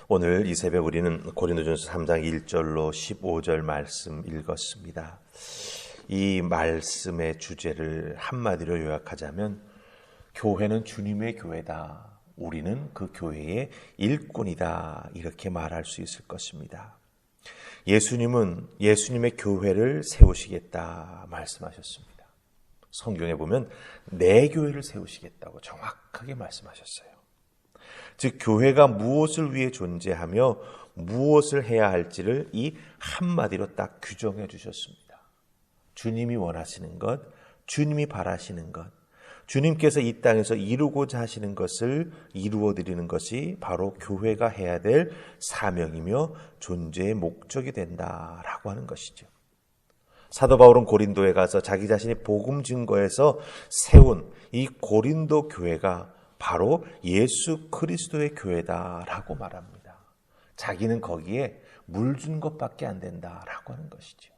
오늘 이 새벽 우리는 고린도전서 3장 1절로 15절 말씀 읽었습니다. 이 말씀의 주제를 한마디로 요약하자면 교회는 주님의 교회다. 우리는 그 교회의 일꾼이다. 이렇게 말할 수 있을 것입니다. 예수님은 예수님의 교회를 세우시겠다 말씀하셨습니다. 성경에 보면 내 교회를 세우시겠다고 정확하게 말씀하셨어요. 즉 교회가 무엇을 위해 존재하며 무엇을 해야 할지를 이 한마디로 딱 규정해 주셨습니다. 주님이 원하시는 것, 주님이 바라시는 것, 주님께서 이 땅에서 이루고자 하시는 것을 이루어 드리는 것이 바로 교회가 해야 될 사명이며 존재의 목적이 된다라고 하는 것이죠. 사도 바울은 고린도에 가서 자기 자신이 복음 증거에서 세운 이 고린도 교회가 바로 예수 그리스도의 교회다라고 말합니다. 자기는 거기에 물 준 것밖에 안 된다라고 하는 것이죠.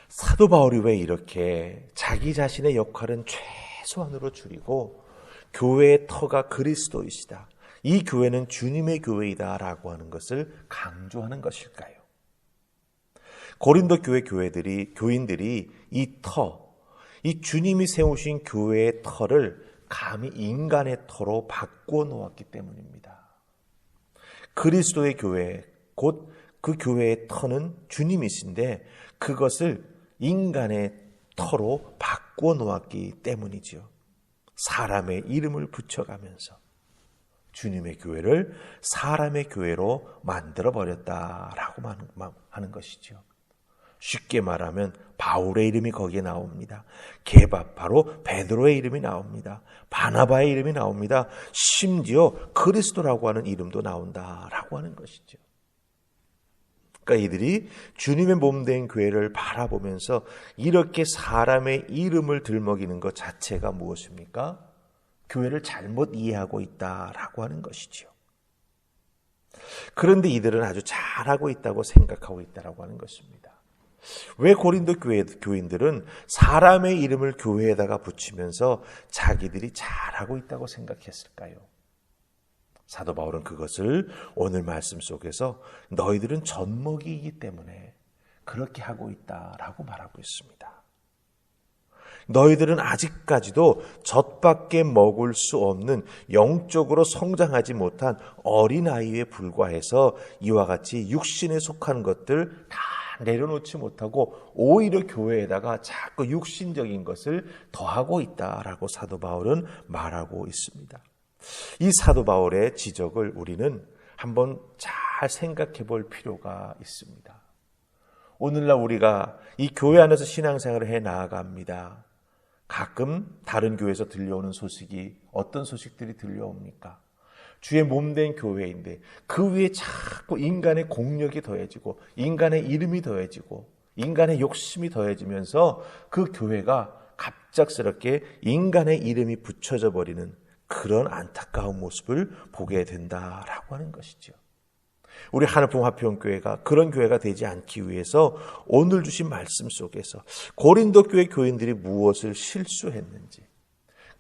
사도 바울이 왜 이렇게 자기 자신의 역할은 최소한으로 줄이고 교회의 터가 그리스도이시다, 이 교회는 주님의 교회이다라고 하는 것을 강조하는 것일까요? 고린도 교회 교인들이 이 주님이 세우신 교회의 터를 감히 인간의 터로 바꾸어 놓았기 때문입니다. 그리스도의 교회, 곧 그 교회의 터는 주님이신데 그것을 인간의 터로 바꾸어 놓았기 때문이죠. 사람의 이름을 붙여가면서 주님의 교회를 사람의 교회로 만들어버렸다라고 하는 것이죠. 쉽게 말하면 바울의 이름이 거기에 나옵니다. 바로 베드로의 이름이 나옵니다. 바나바의 이름이 나옵니다. 심지어 그리스도라고 하는 이름도 나온다라고 하는 것이죠. 그러니까 이들이 주님의 몸된 교회를 바라보면서 이렇게 사람의 이름을 들먹이는 것 자체가 무엇입니까? 교회를 잘못 이해하고 있다라고 하는 것이죠. 그런데 이들은 아주 잘하고 있다고 생각하고 있다라고 하는 것입니다. 왜 고린도 교인들은 사람의 이름을 교회에다가 붙이면서 자기들이 잘하고 있다고 생각했을까요? 사도 바울은 그것을 오늘 말씀 속에서 너희들은 젖먹이이기 때문에 그렇게 하고 있다라고 말하고 있습니다. 너희들은 아직까지도 젖밖에 먹을 수 없는 영적으로 성장하지 못한 어린아이에 불과해서 이와 같이 육신에 속한 것들 다 내려놓지 못하고 오히려 교회에다가 자꾸 육신적인 것을 더하고 있다라고 사도 바울은 말하고 있습니다. 이 사도 바울의 지적을 우리는 한번 잘 생각해 볼 필요가 있습니다. 오늘날 우리가 이 교회 안에서 신앙생활을 해 나아갑니다. 가끔 다른 교회에서 들려오는 소식이 어떤 소식들이 들려옵니까? 주의 몸된 교회인데 그 위에 자꾸 인간의 공력이 더해지고 인간의 이름이 더해지고 인간의 욕심이 더해지면서 그 교회가 갑작스럽게 인간의 이름이 붙여져 버리는 그런 안타까운 모습을 보게 된다라고 하는 것이죠. 우리 하늘품 화평교회가 그런 교회가 되지 않기 위해서 오늘 주신 말씀 속에서 고린도 교회 교인들이 무엇을 실수했는지,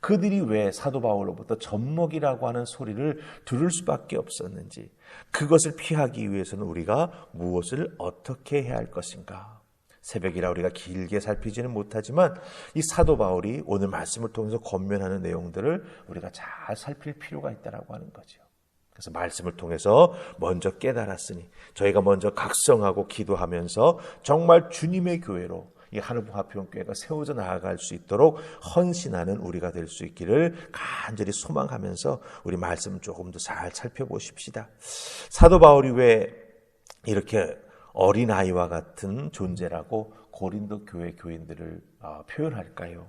그들이 왜 사도 바울로부터 젖먹이라고 하는 소리를 들을 수밖에 없었는지, 그것을 피하기 위해서는 우리가 무엇을 어떻게 해야 할 것인가. 새벽이라 우리가 길게 살피지는 못하지만 이 사도 바울이 오늘 말씀을 통해서 권면하는 내용들을 우리가 잘 살필 필요가 있다고 하는 거죠. 그래서 말씀을 통해서 먼저 깨달았으니 저희가 먼저 각성하고 기도하면서 정말 주님의 교회로 이 하늘품 화평교회가 세워져 나아갈 수 있도록 헌신하는 우리가 될 수 있기를 간절히 소망하면서 우리 말씀 조금 더 잘 살펴보십시다. 사도 바울이 왜 이렇게 어린아이와 같은 존재라고 고린도 교회 교인들을 표현할까요?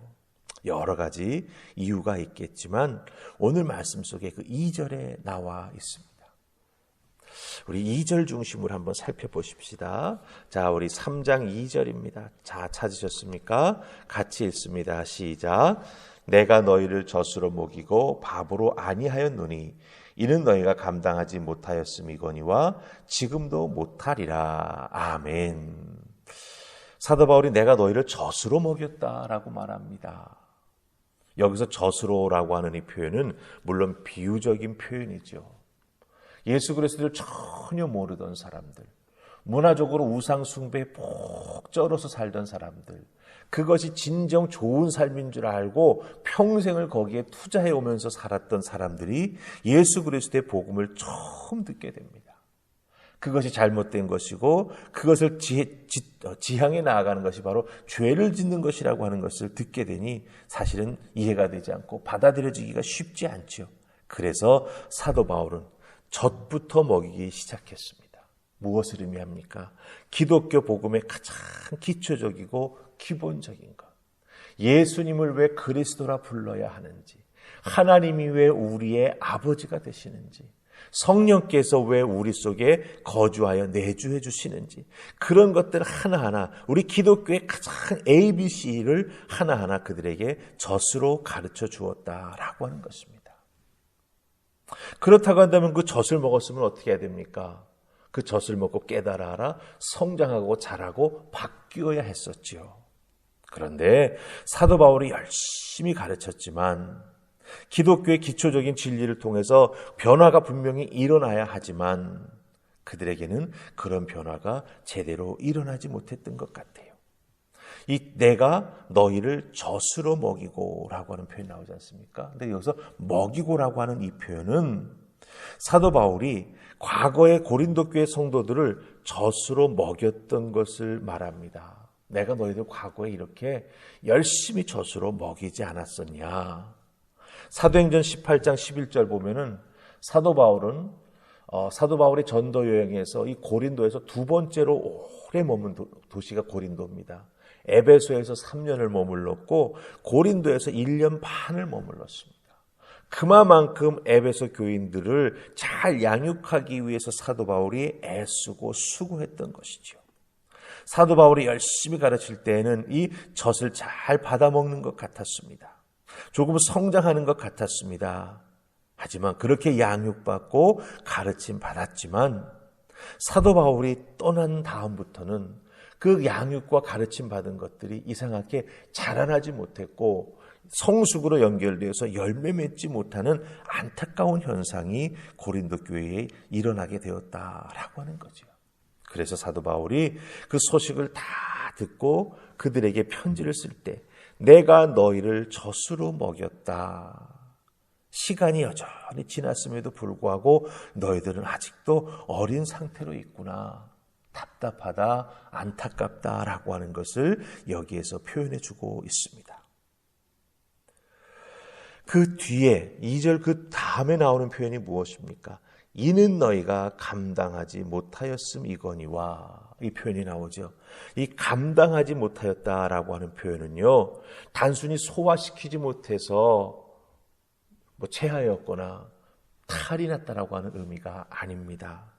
여러 가지 이유가 있겠지만 오늘 말씀 속에 그 2절에 나와 있습니다. 우리 2절 중심으로 한번 살펴보십시다. 자, 우리 3장 2절입니다. 자, 찾으셨습니까? 같이 읽습니다. 시작. 내가 너희를 젖으로 먹이고 밥으로 아니하였노니 이는 너희가 감당하지 못하였음이거니와 지금도 못하리라. 아멘. 사도 바울이 내가 너희를 젖으로 먹였다라고 말합니다. 여기서 젖으로라고 하는 이 표현은 물론 비유적인 표현이죠. 예수 그리스도를 전혀 모르던 사람들, 문화적으로 우상 숭배에 푹 쩔어서 살던 사람들, 그것이 진정 좋은 삶인 줄 알고 평생을 거기에 투자해 오면서 살았던 사람들이 예수 그리스도의 복음을 처음 듣게 됩니다. 그것이 잘못된 것이고 그것을 지향해 나아가는 것이 바로 죄를 짓는 것이라고 하는 것을 듣게 되니 사실은 이해가 되지 않고 받아들여지기가 쉽지 않죠. 그래서 사도 바울은 젖부터 먹이기 시작했습니다. 무엇을 의미합니까? 기독교 복음의 가장 기초적이고 기본적인 것. 예수님을 왜 그리스도라 불러야 하는지, 하나님이 왜 우리의 아버지가 되시는지, 성령께서 왜 우리 속에 거주하여 내주해 주시는지, 그런 것들 하나하나 우리 기독교의 가장 ABC를 하나하나 그들에게 젖으로 가르쳐 주었다라고 하는 것입니다. 그렇다고 한다면 그 젖을 먹었으면 어떻게 해야 됩니까? 그 젖을 먹고 깨달아라, 성장하고 자라고 바뀌어야 했었지요. 그런데 사도 바울이 열심히 가르쳤지만 기독교의 기초적인 진리를 통해서 변화가 분명히 일어나야 하지만 그들에게는 그런 변화가 제대로 일어나지 못했던 것 같아요. 이 내가 너희를 젖으로 먹이고 라고 하는 표현이 나오지 않습니까? 근데 여기서 먹이고라고 하는 이 표현은 사도 바울이 과거의 고린도 교회 성도들을 젖으로 먹였던 것을 말합니다. 내가 너희들 과거에 이렇게 열심히 젖으로 먹이지 않았었냐. 사도행전 18장 11절 보면은 사도 바울의 전도 여행에서 이 고린도에서 두 번째로 오래 머문 도시가 고린도입니다. 에베소에서 3년을 머물렀고 고린도에서 1년 반을 머물렀습니다. 그만큼 에베소 교인들을 잘 양육하기 위해서 사도 바울이 애쓰고 수고했던 것이죠. 사도 바울이 열심히 가르칠 때에는 이 젖을 잘 받아먹는 것 같았습니다. 조금 성장하는 것 같았습니다. 하지만 그렇게 양육받고 가르침 받았지만 사도 바울이 떠난 다음부터는 그 양육과 가르침 받은 것들이 이상하게 자라나지 못했고 성숙으로 연결되어서 열매 맺지 못하는 안타까운 현상이 고린도 교회에 일어나게 되었다라고 하는 거죠. 그래서 사도 바울이 그 소식을 다 듣고 그들에게 편지를 쓸 때 내가 너희를 젖으로 먹였다. 시간이 여전히 지났음에도 불구하고 너희들은 아직도 어린 상태로 있구나. 답답하다, 안타깝다라고 하는 것을 여기에서 표현해 주고 있습니다. 그 뒤에 2절 그 다음에 나오는 표현이 무엇입니까? 이는 너희가 감당하지 못하였음이거니와 이 표현이 나오죠. 이 감당하지 못하였다라고 하는 표현은요, 단순히 소화시키지 못해서 체하였거나 탈이 났다라고 하는 의미가 아닙니다.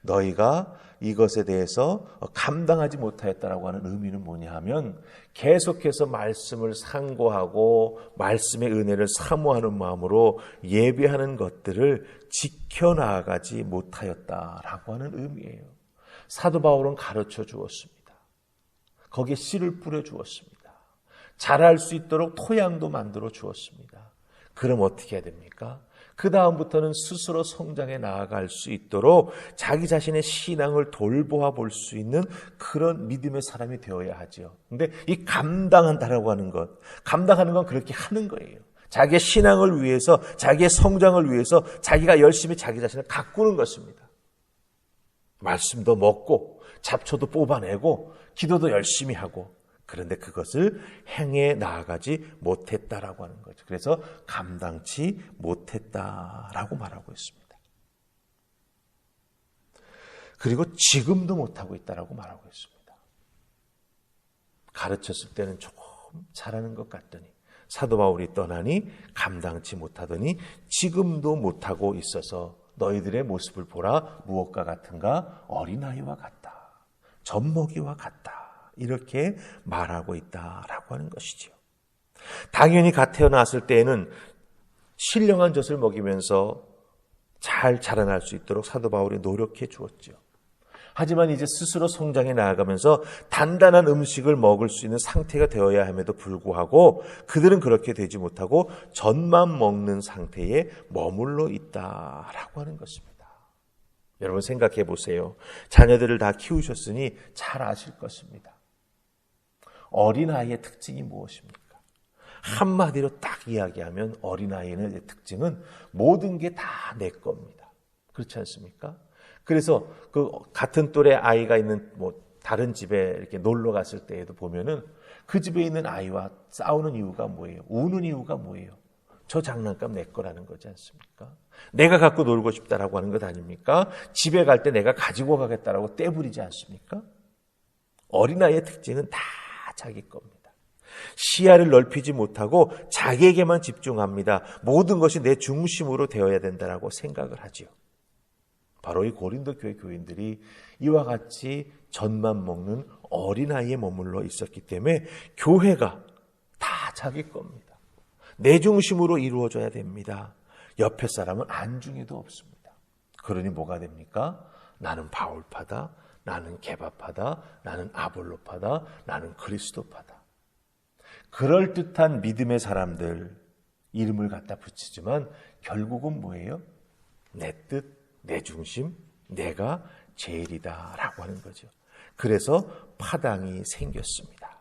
너희가 이것에 대해서 감당하지 못하였다라고 하는 의미는 뭐냐 하면 계속해서 말씀을 상고하고 말씀의 은혜를 사모하는 마음으로 예배하는 것들을 지켜나가지 못하였다라고 하는 의미예요. 사도 바울은 가르쳐 주었습니다. 거기에 씨를 뿌려 주었습니다. 자랄 수 있도록 토양도 만들어 주었습니다. 그럼 어떻게 해야 됩니까? 그 다음부터는 스스로 성장해 나아갈 수 있도록 자기 자신의 신앙을 돌보아 볼 수 있는 그런 믿음의 사람이 되어야 하죠. 근데 이 감당한다라고 하는 것, 감당하는 건 그렇게 하는 거예요. 자기의 신앙을 위해서, 자기의 성장을 위해서 자기가 열심히 자기 자신을 가꾸는 것입니다. 말씀도 먹고 잡초도 뽑아내고 기도도 열심히 하고, 그런데 그것을 행해 나아가지 못했다라고 하는 거죠. 그래서 감당치 못했다라고 말하고 있습니다. 그리고 지금도 못하고 있다라고 말하고 있습니다. 가르쳤을 때는 조금 잘하는 것 같더니 사도 바울이 떠나니 감당치 못하더니 지금도 못하고 있어서 너희들의 모습을 보라. 무엇과 같은가? 어린아이와 같다. 젖먹이와 같다. 이렇게 말하고 있다라고 하는 것이죠. 당연히 갓 태어났을 때에는 신령한 젖을 먹이면서 잘 자라날 수 있도록 사도 바울이 노력해 주었죠. 하지만 이제 스스로 성장해 나아가면서 단단한 음식을 먹을 수 있는 상태가 되어야 함에도 불구하고 그들은 그렇게 되지 못하고 젖만 먹는 상태에 머물러 있다라고 하는 것입니다. 여러분 생각해 보세요. 자녀들을 다 키우셨으니 잘 아실 것입니다. 어린아이의 특징이 무엇입니까? 한마디로 딱 이야기하면 어린아이의 특징은 모든 게 다 내 겁니다. 그렇지 않습니까? 그래서 그 같은 또래 아이가 있는 다른 집에 이렇게 놀러 갔을 때에도 보면은 그 집에 있는 아이와 싸우는 이유가 뭐예요? 우는 이유가 뭐예요? 저 장난감 내 거라는 거지 않습니까? 내가 갖고 놀고 싶다라고 하는 것 아닙니까? 집에 갈 때 내가 가지고 가겠다라고 떼부리지 않습니까? 어린아이의 특징은 다 자기 겁니다. 시야를 넓히지 못하고 자기에게만 집중합니다. 모든 것이 내 중심으로 되어야 된다라고 생각을 하지요. 바로 이 고린도 교회 교인들이 이와 같이 젖만 먹는 어린아이에 머물러 있었기 때문에 교회가 다 자기 겁니다. 내 중심으로 이루어져야 됩니다. 옆에 사람은 안중에도 없습니다. 그러니 뭐가 됩니까? 나는 바울파다, 나는 게바파다, 나는 아볼로파다, 나는 그리스도파다. 그럴듯한 믿음의 사람들 이름을 갖다 붙이지만 결국은 뭐예요? 내 뜻, 내 중심, 내가 제일이다 라고 하는 거죠. 그래서 파당이 생겼습니다.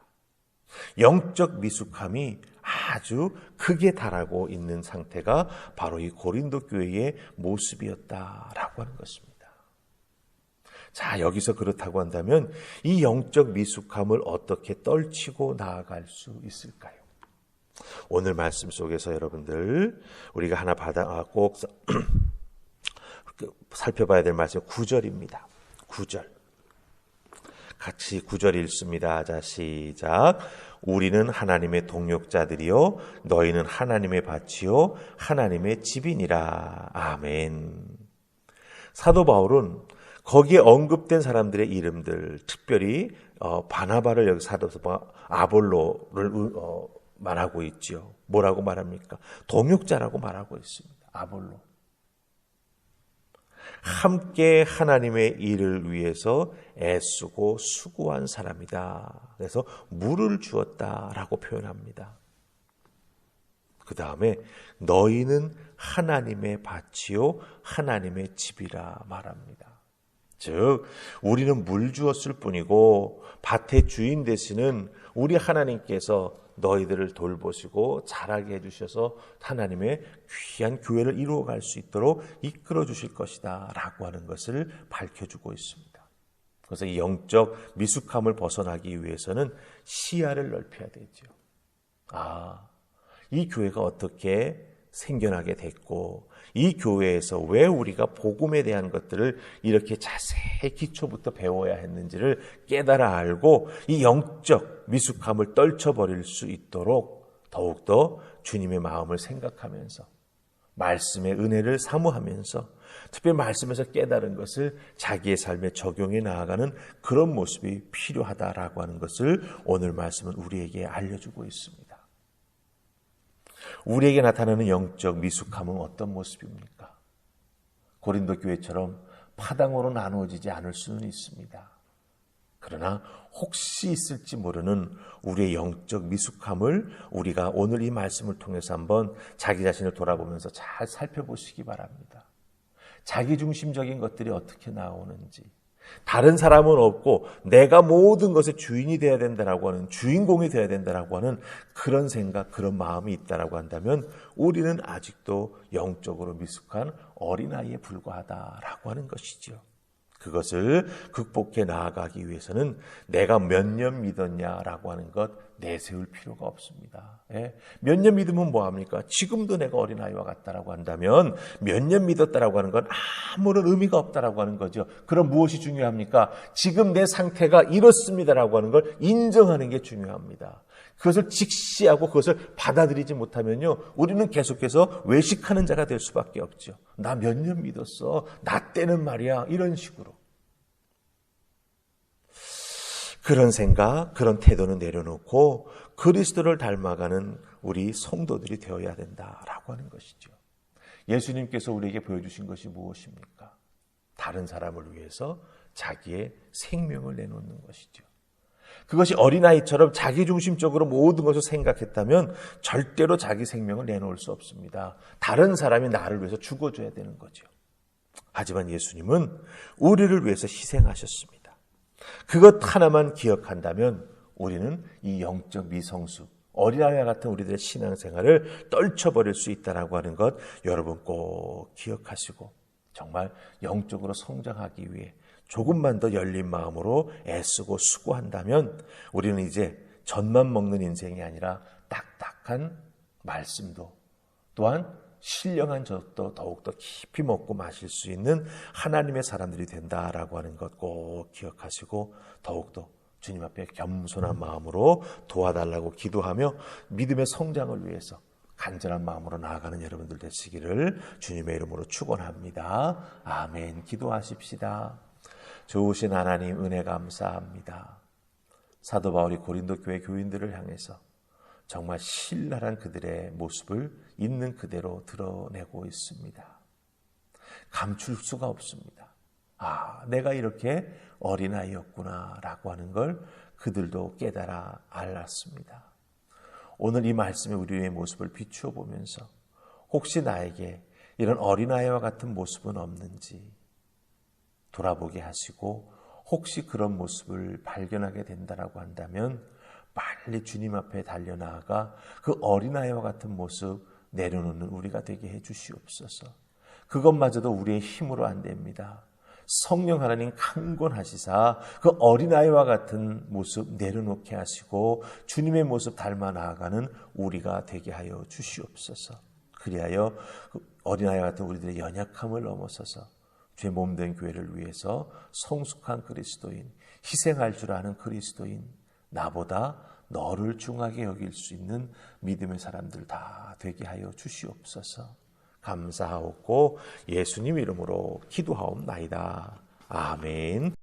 영적 미숙함이 아주 크게 달하고 있는 상태가 바로 이 고린도 교회의 모습이었다라고 하는 것입니다. 자, 여기서 그렇다고 한다면 이 영적 미숙함을 어떻게 떨치고 나아갈 수 있을까요? 오늘 말씀 속에서 여러분들 우리가 하나 꼭 살펴봐야 될 말씀 9절입니다. 9절. 같이 9절 읽습니다. 자, 시작. 우리는 하나님의 동역자들이요 너희는 하나님의 밭이요 하나님의 집이니라. 아멘. 사도 바울은 거기에 언급된 사람들의 이름들, 특별히 바나바를 여기 사도 아볼로를 말하고 있지요. 뭐라고 말합니까? 동역자라고 말하고 있습니다. 아볼로. 함께 하나님의 일을 위해서 애쓰고 수고한 사람이다. 그래서 물을 주었다라고 표현합니다. 그 다음에 너희는 하나님의 밭이요 하나님의 집이라 말합니다. 즉 우리는 물 주었을 뿐이고 밭의 주인 되시는 우리 하나님께서 너희들을 돌보시고 자라게 해주셔서 하나님의 귀한 교회를 이루어갈 수 있도록 이끌어 주실 것이다 라고 하는 것을 밝혀주고 있습니다. 그래서 이 영적 미숙함을 벗어나기 위해서는 시야를 넓혀야 되죠. 이 교회가 어떻게 생겨나게 됐고 이 교회에서 왜 우리가 복음에 대한 것들을 이렇게 자세히 기초부터 배워야 했는지를 깨달아 알고 이 영적 미숙함을 떨쳐버릴 수 있도록 더욱더 주님의 마음을 생각하면서 말씀의 은혜를 사모하면서 특별히 말씀에서 깨달은 것을 자기의 삶에 적용해 나아가는 그런 모습이 필요하다라고 하는 것을 오늘 말씀은 우리에게 알려주고 있습니다. 우리에게 나타나는 영적 미숙함은 어떤 모습입니까? 고린도 교회처럼 파당으로 나누어지지 않을 수는 있습니다. 그러나 혹시 있을지 모르는 우리의 영적 미숙함을 우리가 오늘 이 말씀을 통해서 한번 자기 자신을 돌아보면서 잘 살펴보시기 바랍니다. 자기중심적인 것들이 어떻게 나오는지, 다른 사람은 없고 내가 모든 것의 주인이 되어야 된다라고 하는, 주인공이 되어야 된다라고 하는 그런 생각, 그런 마음이 있다라고 한다면 우리는 아직도 영적으로 미숙한 어린아이에 불과하다라고 하는 것이죠. 그것을 극복해 나아가기 위해서는 내가 몇 년 믿었냐라고 하는 것 내세울 필요가 없습니다. 몇 년 믿으면 뭐합니까? 지금도 내가 어린아이와 같다라고 한다면 몇 년 믿었다라고 하는 건 아무런 의미가 없다라고 하는 거죠. 그럼 무엇이 중요합니까? 지금 내 상태가 이렇습니다라고 하는 걸 인정하는 게 중요합니다. 그것을 직시하고 그것을 받아들이지 못하면요, 우리는 계속해서 외식하는 자가 될 수밖에 없죠. 나 몇 년 믿었어. 나 때는 말이야. 이런 식으로. 그런 생각, 그런 태도는 내려놓고 그리스도를 닮아가는 우리 성도들이 되어야 된다라고 하는 것이죠. 예수님께서 우리에게 보여주신 것이 무엇입니까? 다른 사람을 위해서 자기의 생명을 내놓는 것이죠. 그것이 어린아이처럼 자기중심적으로 모든 것을 생각했다면 절대로 자기 생명을 내놓을 수 없습니다. 다른 사람이 나를 위해서 죽어줘야 되는 거죠. 하지만 예수님은 우리를 위해서 희생하셨습니다. 그것 하나만 기억한다면 우리는 이 영적 미성숙, 어린아이와 같은 우리들의 신앙생활을 떨쳐버릴 수 있다는 것 여러분 꼭 기억하시고 정말 영적으로 성장하기 위해 조금만 더 열린 마음으로 애쓰고 수고한다면 우리는 이제 젖만 먹는 인생이 아니라 딱딱한 말씀도 또한 신령한 젖도 더욱더 깊이 먹고 마실 수 있는 하나님의 사람들이 된다라고 하는 것 꼭 기억하시고 더욱더 주님 앞에 겸손한 마음으로 도와달라고 기도하며 믿음의 성장을 위해서 간절한 마음으로 나아가는 여러분들 되시기를 주님의 이름으로 축원합니다. 아멘. 기도하십시다. 좋으신 하나님 은혜 감사합니다. 사도 바울이 고린도 교회 교인들을 향해서 정말 신랄한 그들의 모습을 있는 그대로 드러내고 있습니다. 감출 수가 없습니다. 내가 이렇게 어린아이였구나 라고 하는 걸 그들도 깨달아 알았습니다. 오늘 이 말씀에 우리의 모습을 비추어 보면서 혹시 나에게 이런 어린아이와 같은 모습은 없는지 돌아보게 하시고 혹시 그런 모습을 발견하게 된다라고 한다면 빨리 주님 앞에 달려나아가 그 어린아이와 같은 모습 내려놓는 우리가 되게 해주시옵소서. 그것마저도 우리의 힘으로 안 됩니다. 성령 하나님 강권하시사 그 어린아이와 같은 모습 내려놓게 하시고 주님의 모습 닮아 나아가는 우리가 되게 하여 주시옵소서. 그리하여 그 어린아이와 같은 우리들의 연약함을 넘어서서 주의 몸된 교회를 위해서 성숙한 그리스도인, 희생할 줄 아는 그리스도인, 나보다 너를 중하게 여길 수 있는 믿음의 사람들 다 되게 하여 주시옵소서. 감사하옵고 예수님 이름으로 기도하옵나이다. 아멘.